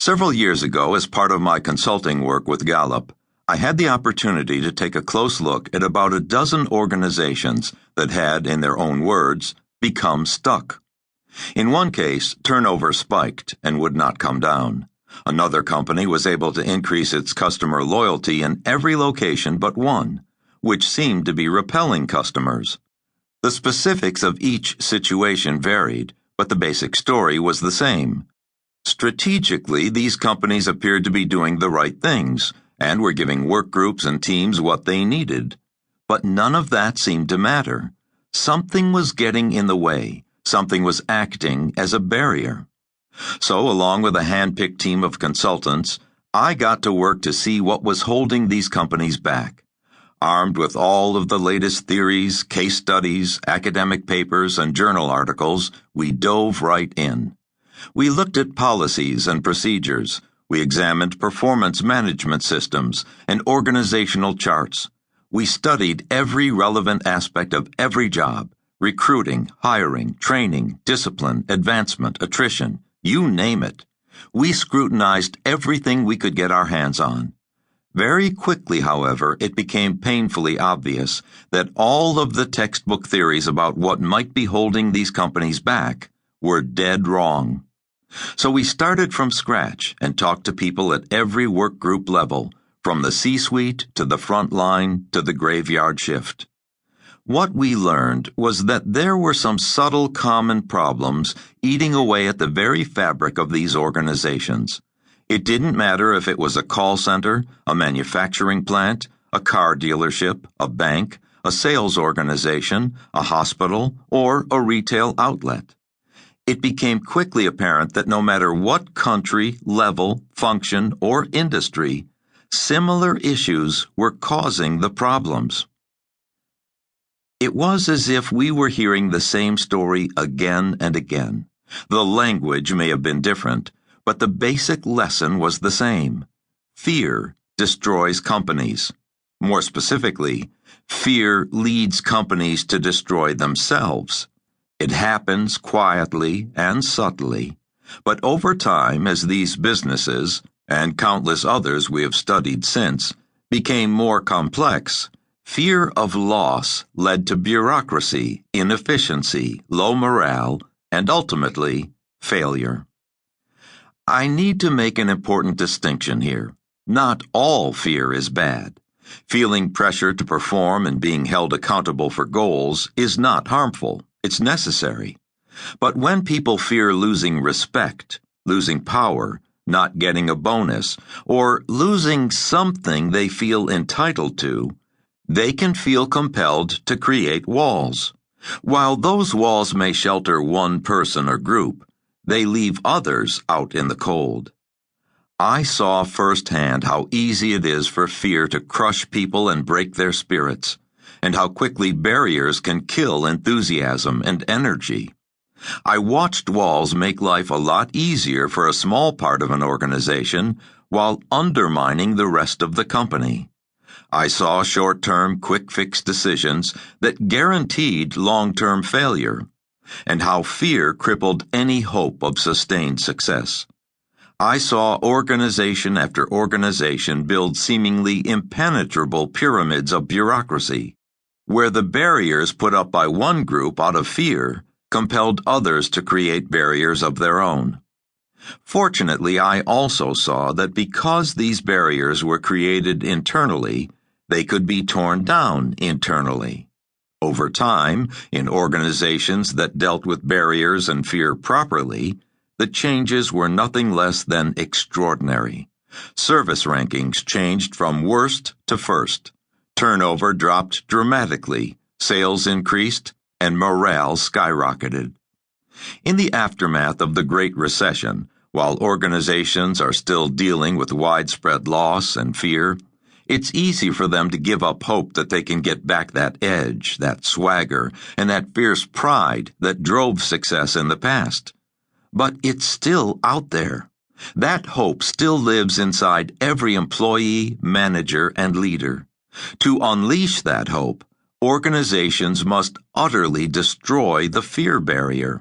Several years ago, as part of my consulting work with Gallup, I had the opportunity to take a close look at about a dozen organizations that had, in their own words, become stuck. In one case, turnover spiked and would not come down. Another company was able to increase its customer loyalty in every location but one, which seemed to be repelling customers. The specifics of each situation varied, but the basic story was the same. Strategically, these companies appeared to be doing the right things and were giving work groups and teams what they needed. But none of that seemed to matter. Something was getting in the way. Something was acting as a barrier. So, along with a hand-picked team of consultants, I got to work to see what was holding these companies back. Armed with all of the latest theories, case studies, academic papers, and journal articles, we dove right in. We looked at policies and procedures. We examined performance management systems and organizational charts. We studied every relevant aspect of every job: recruiting, hiring, training, discipline, advancement, attrition, you name it. We scrutinized everything we could get our hands on. Very quickly, however, it became painfully obvious that all of the textbook theories about what might be holding these companies back were dead wrong. So we started from scratch and talked to people at every work group level, from the C-suite to the front line to the graveyard shift. What we learned was that there were some subtle common problems eating away at the very fabric of these organizations. It didn't matter if it was a call center, a manufacturing plant, a car dealership, a bank, a sales organization, a hospital, or a retail outlet. It became quickly apparent that no matter what country, level, function, or industry, similar issues were causing the problems. It was as if we were hearing the same story again and again. The language may have been different, but the basic lesson was the same. Fear destroys companies. More specifically, fear leads companies to destroy themselves. It happens quietly and subtly, but over time, as these businesses, and countless others we have studied since, became more complex, fear of loss led to bureaucracy, inefficiency, low morale, and ultimately, failure. I need to make an important distinction here. Not all fear is bad. Feeling pressure to perform and being held accountable for goals is not harmful. It's necessary. But when people fear losing respect, losing power, not getting a bonus, or losing something they feel entitled to, they can feel compelled to create walls. While those walls may shelter one person or group, they leave others out in the cold. I saw firsthand how easy it is for fear to crush people and break their spirits, and how quickly barriers can kill enthusiasm and energy. I watched walls make life a lot easier for a small part of an organization while undermining the rest of the company. I saw short-term, quick-fix decisions that guaranteed long-term failure, and how fear crippled any hope of sustained success. I saw organization after organization build seemingly impenetrable pyramids of bureaucracy, where the barriers put up by one group out of fear compelled others to create barriers of their own. Fortunately, I also saw that because these barriers were created internally, they could be torn down internally. Over time, in organizations that dealt with barriers and fear properly, the changes were nothing less than extraordinary. Service rankings changed from worst to first. Turnover dropped dramatically, sales increased, and morale skyrocketed. In the aftermath of the Great Recession, while organizations are still dealing with widespread loss and fear, it's easy for them to give up hope that they can get back that edge, that swagger, and that fierce pride that drove success in the past. But it's still out there. That hope still lives inside every employee, manager, and leader. To unleash that hope, organizations must utterly destroy the fear barrier.